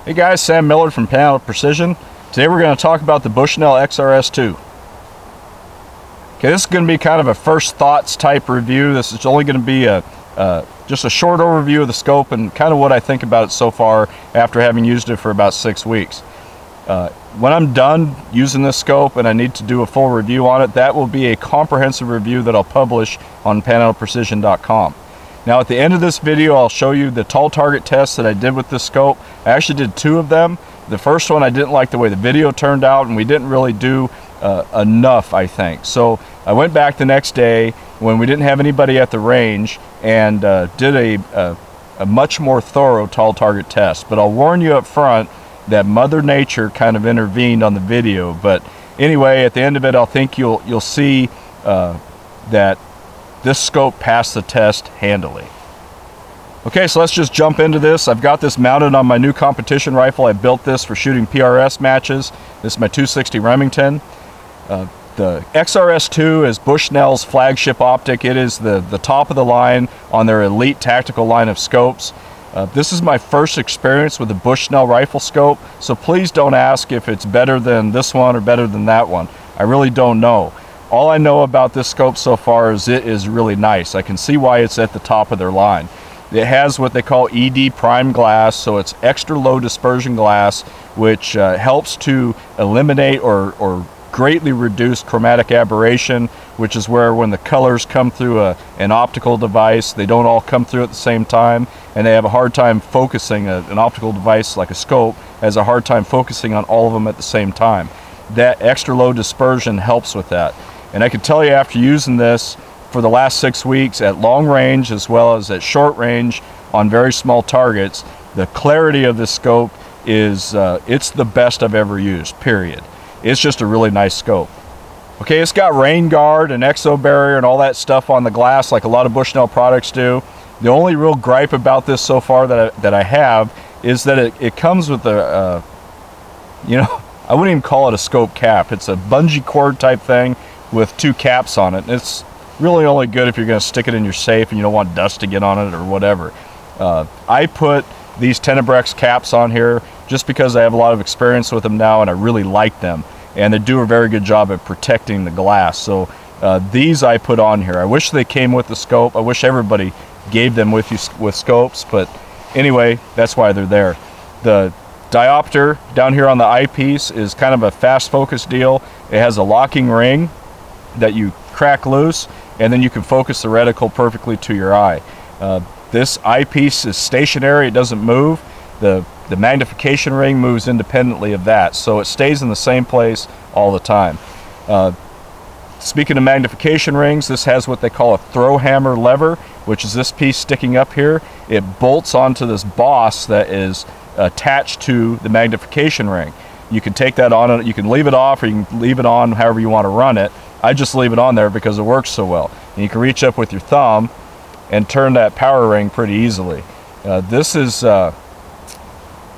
Hey guys, Sam Millard from Untitled Precision. Today we're going to talk about the Bushnell XRS II. Okay, this is going to be kind of a first thoughts type review. This is only going to be just a short overview of the scope and kind of what I think about it so far after having used it for about 6 weeks. When I'm done using this scope and I need to do a full review on it, that will be a comprehensive review that I'll publish on untitled.precision.com. Now at the end of this video, I'll show you the tall target tests that I did with this scope. I actually did 2 of them. The first one, I didn't like the way the video turned out, and we didn't really do enough, I think. So I went back the next day when we didn't have anybody at the range and did a much more thorough tall target test. But I'll warn you up front that Mother Nature kind of intervened on the video. But anyway, at the end of it, I think you'll see that this scope passed the test handily. Okay, so let's just jump into this. I've got this mounted on my new competition rifle. I built this for shooting PRS matches. This is my 260 Remington. The XRS II is Bushnell's flagship optic. It is the top of the line on their elite tactical line of scopes. This is my first experience with the Bushnell rifle scope, so please don't ask if it's better than this one or better than that one. I really don't know. All I know about this scope so far is it is really nice. I can see why it's at the top of their line. It has what they call ED prime glass, so it's extra low dispersion glass, which helps to eliminate or greatly reduce chromatic aberration, which is where when the colors come through an optical device, they don't all come through at the same time, and they have a hard time focusing. An optical device like a scope has a hard time focusing on all of them at the same time. That extra low dispersion helps with that. And I can tell you, after using this for the last 6 weeks at long range as well as at short range on very small targets, the clarity of this scope is it's the best I've ever used, period. It's just a really nice scope. Okay, it's got rain guard and exo barrier and all that stuff on the glass like a lot of Bushnell products do. The only real gripe about this so far that I have is that it comes with a you know, I wouldn't even call it a scope cap. It's a bungee cord type thing with 2 caps on it. And it's really only good if you're going to stick it in your safe and you don't want dust to get on it or whatever. I put these Tenebrex caps on here just because I have a lot of experience with them now and I really like them, and they do a very good job at protecting the glass. So these I put on here. I wish they came with the scope. I wish everybody gave them with scopes, but anyway, that's why they're there. The diopter down here on the eyepiece is kind of a fast focus deal. It has a locking ring that you crack loose, and then you can focus the reticle perfectly to your eye. This eyepiece is stationary, it doesn't move. The magnification ring moves independently of that, so it stays in the same place all the time. Speaking of magnification rings, this has what they call a throw hammer lever, which is this piece sticking up here. It bolts onto this boss that is attached to the magnification ring. You can take that on, you can leave it off, or you can leave it on however you want to run it. I just leave it on there because it works so well. And you can reach up with your thumb and turn that power ring pretty easily. This is, I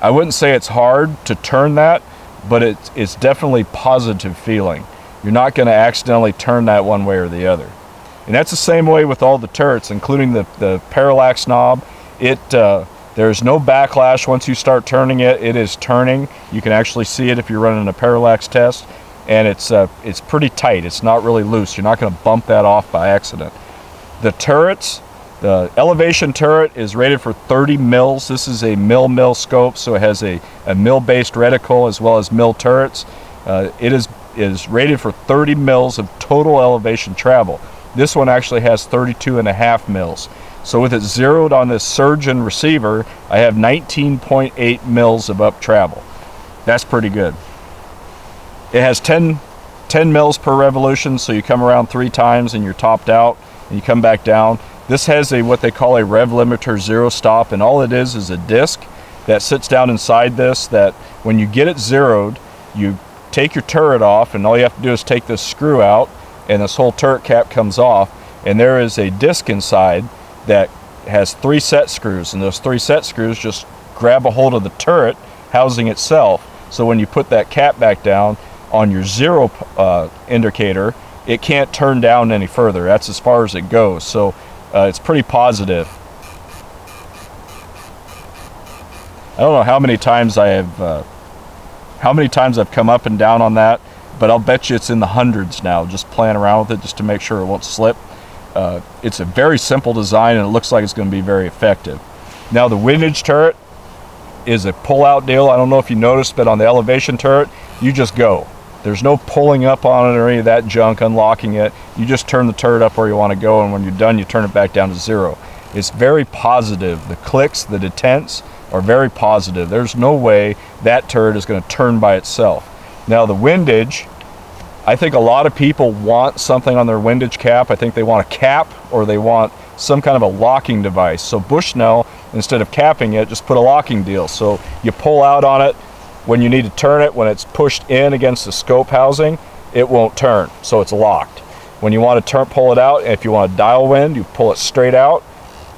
wouldn't say it's hard to turn that, but it's definitely positive feeling. You're not going to accidentally turn that one way or the other. And that's the same way with all the turrets, including the parallax knob. There's no backlash once you start turning it. It is turning. You can actually see it if you're running a parallax test. And it's pretty tight. It's not really loose. You're not going to bump that off by accident. The turrets, the elevation turret is rated for 30 mils. This is a mil scope, so it has a mil-based reticle as well as mil turrets. It is rated for 30 mils of total elevation travel. This one actually has 32.5 mils. So with it zeroed on this surgeon receiver, I have 19.8 mils of up travel. That's pretty good. It has 10 mils per revolution, so you come around 3 times and you're topped out, and you come back down. This has what they call a rev limiter zero stop, and all it is a disc that sits down inside this that when you get it zeroed, you take your turret off, and all you have to do is take this screw out, and this whole turret cap comes off, and there is a disc inside that has 3 set screws, and those 3 set screws just grab a hold of the turret housing itself. So when you put that cap back down on your zero indicator, it can't turn down any further. That's as far as it goes. So it's pretty positive. I don't know how many times I've come up and down on that, but I'll bet you it's in the hundreds now, just playing around with it just to make sure it won't slip. It's a very simple design, and it looks like it's going to be very effective. Now the windage turret is a pull-out deal. I don't know if you noticed, but on the elevation turret, you just go. There's no pulling up on it or any of that junk, unlocking it. You just turn the turret up where you want to go, and when you're done, you turn it back down to 0. It's very positive. The clicks, the detents are very positive. There's no way that turret is going to turn by itself. Now the windage, I think a lot of people want something on their windage cap. I think they want a cap, or they want some kind of a locking device. So Bushnell, instead of capping it, just put a locking deal. So you pull out on it when you need to turn it. When it's pushed in against the scope housing, it won't turn, so it's locked. When you want to pull it out, if you want to dial wind, you pull it straight out,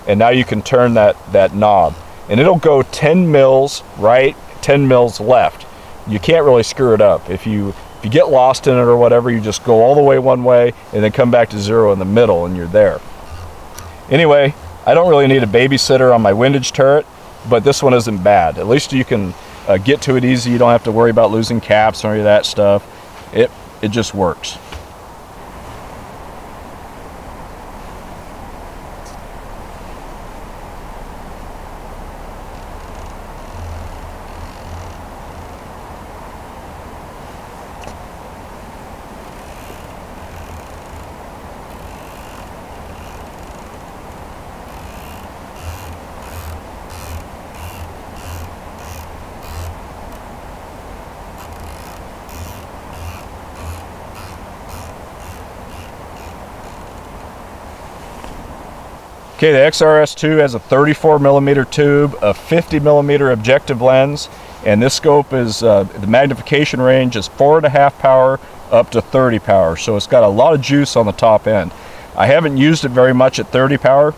and now you can turn that knob. And it'll go 10 mils right, 10 mils left. You can't really screw it up. If you get lost in it or whatever, you just go all the way one way and then come back to 0 in the middle, and you're there. Anyway, I don't really need a babysitter on my windage turret, but this one isn't bad. At least you can get to it easy. You don't have to worry about losing caps or any of that stuff. It just works. Okay, the XRS II has a 34mm tube, a 50mm objective lens, and this scope is, the magnification range is 4.5 power up to 30 power, so it's got a lot of juice on the top end. I haven't used it very much at 30 power,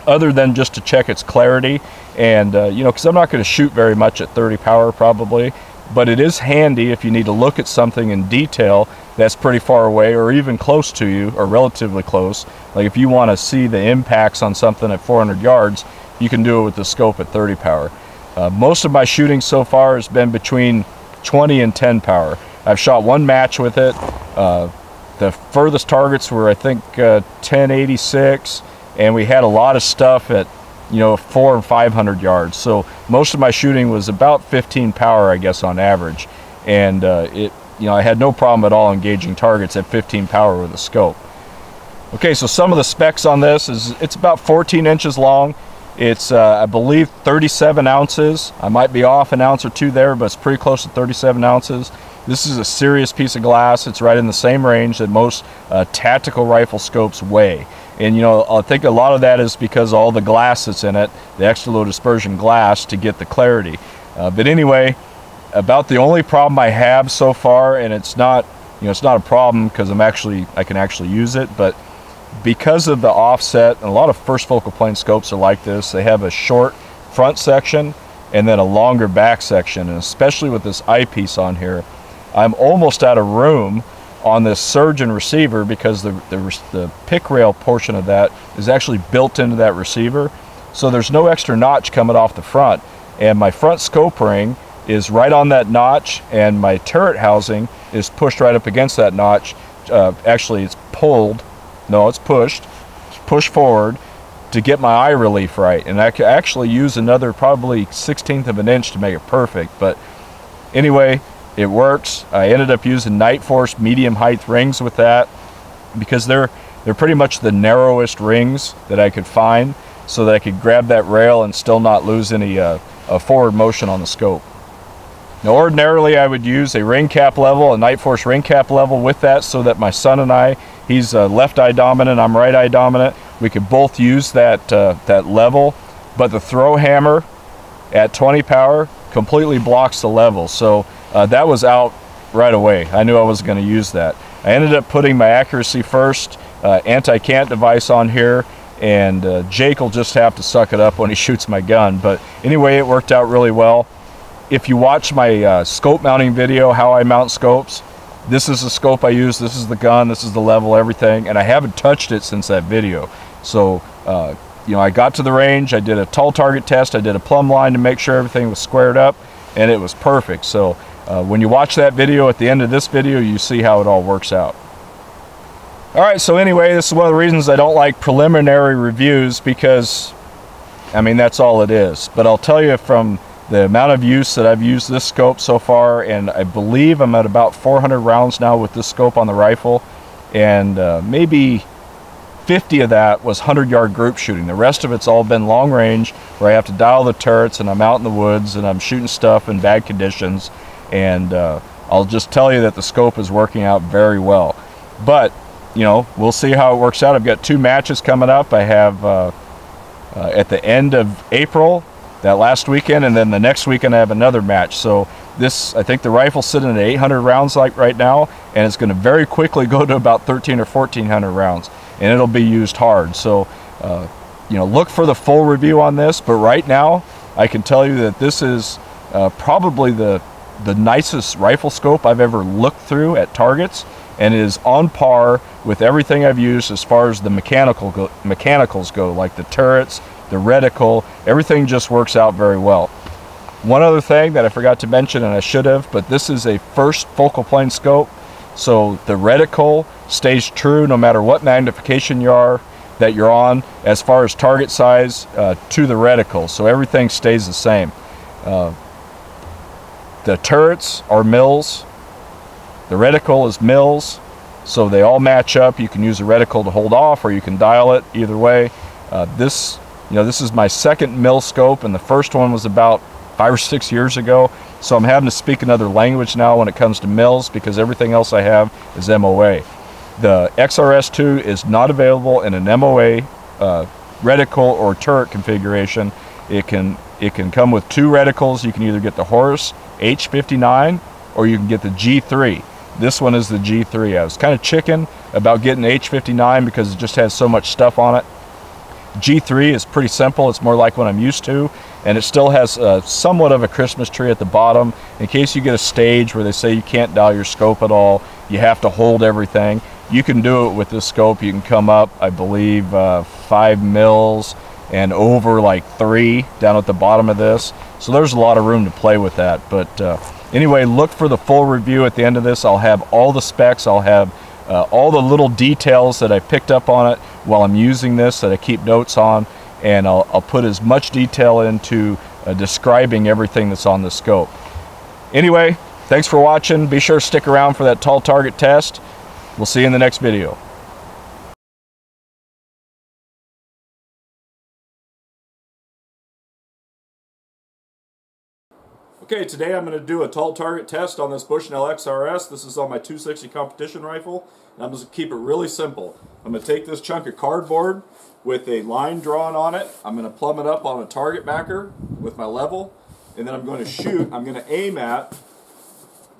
other than just to check its clarity, and you know, because I'm not going to shoot very much at 30 power probably, but it is handy if you need to look at something in detail that's pretty far away or even close to you, or relatively close. Like if you want to see the impacts on something at 400 yards, you can do it with the scope at 30 power. Most of my shooting so far has been between 20 and 10 power. I've shot one match with it. The furthest targets were, I think, 1086, and we had a lot of stuff at, you know, 400 and 500 yards. So most of my shooting was about 15 power, I guess, on average, and you know, I had no problem at all engaging targets at 15 power with a scope. Okay, so some of the specs on this is it's about 14 inches long. It's I believe 37 ounces. I might be off an ounce or two there, but it's pretty close to 37 ounces. This is a serious piece of glass. It's right in the same range that most tactical rifle scopes weigh. And you know, I think a lot of that is because all the glass that's in it, the extra low dispersion glass to get the clarity. But anyway, about the only problem I have so far, and it's not, you know, it's not a problem because I can actually use it, but because of the offset, and a lot of first focal plane scopes are like this, they have a short front section and then a longer back section, and especially with this eyepiece on here, I'm almost out of room on this surgeon receiver because the pick rail portion of that is actually built into that receiver, so there's no extra notch coming off the front, and my front scope ring is right on that notch, and my turret housing is pushed right up against that notch. Actually, it's pulled. No, it's pushed. It's pushed forward to get my eye relief right, and I could actually use another probably 1/16 of an inch to make it perfect. But anyway, it works. I ended up using Night Force medium height rings with that because they're pretty much the narrowest rings that I could find, so that I could grab that rail and still not lose any forward motion on the scope. Now ordinarily I would use a ring cap level, a Night Force ring cap level with that, so that my son and I, he's left eye dominant, I'm right eye dominant, we could both use that level, but the throw hammer at 20 power completely blocks the level, so that was out right away. I knew I wasn't going to use that. I ended up putting my accuracy first anti-cant device on here, and Jake will just have to suck it up when he shoots my gun, but anyway, it worked out really well. If you watch my scope mounting video, how I mount scopes, this is the scope I use, this is the gun, this is the level, everything, and I haven't touched it since that video. So you know, I got to the range, I did a tall target test, I did a plumb line to make sure everything was squared up, and it was perfect. So when you watch that video, at the end of this video, you see how it all works out. Alright, so anyway, this is one of the reasons I don't like preliminary reviews, because, I mean, that's all it is. But I'll tell you, from the amount of use that I've used this scope so far, and I believe I'm at about 400 rounds now with this scope on the rifle, and maybe 50 of that was 100-yard group shooting. The rest of it's all been long range, where I have to dial the turrets, and I'm out in the woods, and I'm shooting stuff in bad conditions, and I'll just tell you that the scope is working out very well. But you know, we'll see how it works out. I've got 2 matches coming up. I have at the end of April, that last weekend, and then the next weekend I have another match. So this, I think the rifle's sitting at 800 rounds like right now, and it's going to very quickly go to about 13 or 1400 rounds, and it'll be used hard. So you know, look for the full review on this, but right now I can tell you that this is probably the nicest rifle scope I've ever looked through at targets, and is on par with everything I've used as far as the mechanicals go, like the turrets, the reticle. Everything just works out very well. One other thing that I forgot to mention, and I should have, but this is a first focal plane scope, so the reticle stays true no matter what magnification that you're on, as far as target size to the reticle, so everything stays the same. The turrets are mils, the reticle is mils, so they all match up. You can use a reticle to hold off, or you can dial it either way. This is my second mil scope, and the first one was about 5 or 6 years ago, so I'm having to speak another language now when it comes to mils, because everything else I have is MOA. The XRS II is not available in an MOA reticle or turret configuration. It can come with 2 reticles. You can either get the Horus H59 or you can get the G3. This one is the G3. I was kind of chicken about getting H59 because it just has so much stuff on it. G3 is pretty simple. It's more like what I'm used to, and it still has somewhat of a Christmas tree at the bottom in case you get a stage where they say you can't dial your scope at all, you have to hold everything. You can do it with this scope. You can come up, I believe, 5 mils and over like 3 down at the bottom of this, so there's a lot of room to play with that. But anyway, look for the full review at the end of this. I'll have all the specs, I'll have all the little details that I picked up on it while I'm using this that I keep notes on, and I'll put as much detail into describing everything that's on the scope. Anyway, thanks for watching. Be sure to stick around for that tall target test. We'll see you in the next video. Okay, today I'm going to do a tall target test on this Bushnell XRS. This is on my 260 competition rifle, and I'm going to keep it really simple. I'm going to take this chunk of cardboard with a line drawn on it. I'm going to plumb it up on a target backer with my level, and then I'm going to shoot. I'm going to aim at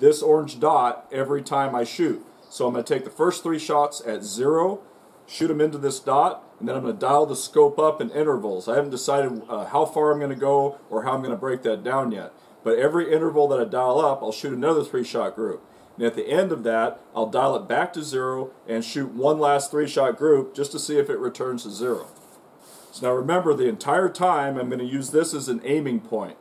this orange dot every time I shoot. So I'm going to take the first 3 shots at 0, shoot them into this dot, and then I'm going to dial the scope up in intervals. I haven't decided how far I'm going to go or how I'm going to break that down yet. But every interval that I dial up, I'll shoot another 3-shot group. And at the end of that, I'll dial it back to 0 and shoot one last 3-shot group just to see if it returns to 0. So now remember, the entire time I'm going to use this as an aiming point.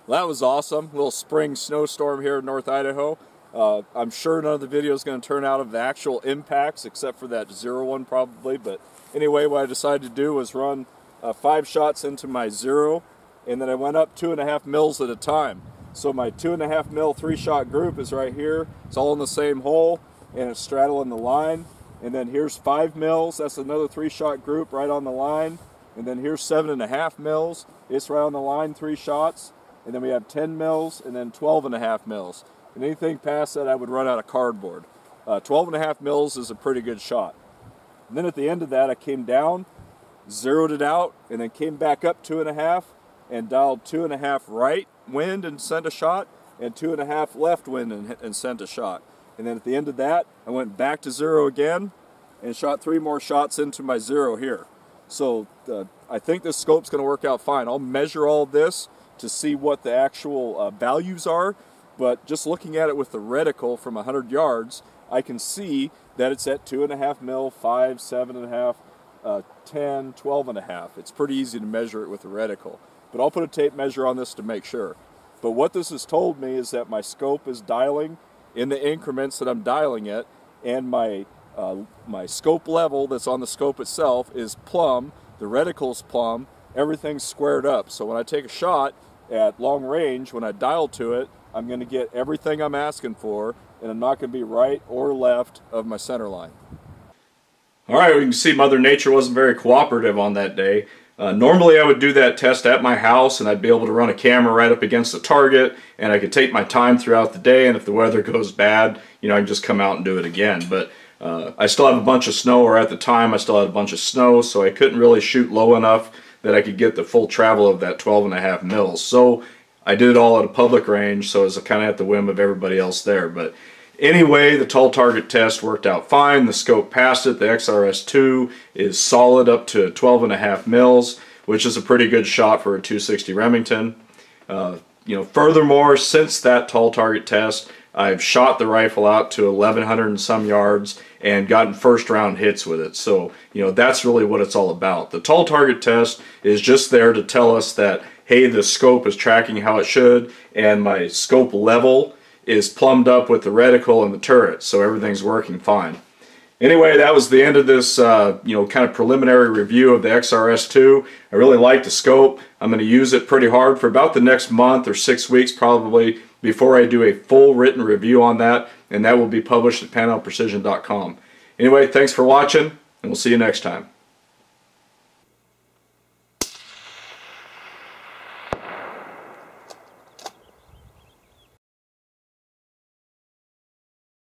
Well, that was awesome. A little spring snowstorm here in North Idaho. I'm sure none of the video is going to turn out of the actual impacts except for that 0 one probably. But anyway, what I decided to do was run 5 shots into my 0, and then I went up 2.5 mils at a time. So my 2.5 mil 3-shot group is right here. It's all in the same hole, and it's straddling the line. And then here's 5 mils. That's another 3-shot group right on the line. And then here's 7.5 mils. It's right on the line, 3 shots. And then we have 10 mils and then 12.5 mils. And anything past that, I would run out of cardboard. 12.5 mils is a pretty good shot. And then at the end of that, I came down, zeroed it out, and then came back up 2.5 and dialed 2.5 right wind and sent a shot, and 2.5 left wind and sent a shot. And then at the end of that, I went back to 0 again and shot 3 more shots into my 0 here. So I think this scope's going to work out fine. I'll measure all this to see what the actual values are, but just looking at it with the reticle from 100 yards, I can see that it's at 2.5 mil, 5, 7.5, 10, 12.5. It's pretty easy to measure it with the reticle. But I'll put a tape measure on this to make sure. But what this has told me is that my scope is dialing in the increments that I'm dialing it, and my scope level that's on the scope itself is plumb, the reticle's plumb, everything's squared up. So when I take a shot at long range, when I dial to it, I'm going to get everything I'm asking for, and I'm not going to be right or left of my center line. Alright, we can see Mother Nature wasn't very cooperative on that day. Normally I would do that test at my house, and I'd be able to run a camera right up against the target, and I could take my time throughout the day, and if the weather goes bad, you know, I can just come out and do it again. But I still have a bunch of snow, or at the time I still had a bunch of snow, so I couldn't really shoot low enough that I could get the full travel of that 12.5 mils. So I did it all at a public range, so it was kind of at the whim of everybody else there. But anyway, the tall target test worked out fine. The scope passed it. The XRS II is solid up to 12.5 mils, which is a pretty good shot for a 260 Remington. You know, furthermore, since that tall target test, I've shot the rifle out to 1,100 and some yards and gotten first round hits with it. So, you know, that's really what it's all about. The tall target test is just there to tell us that, hey, the scope is tracking how it should, and my scope level is plumbed up with the reticle and the turret, so everything's working fine. Anyway, that was the end of this you know, kind of preliminary review of the XRS II. I really like the scope. I'm going to use it pretty hard for about the next month or 6 weeks probably before I do a full written review on that, and that will be published at panelprecision.com. Anyway, thanks for watching, and we'll see you next time.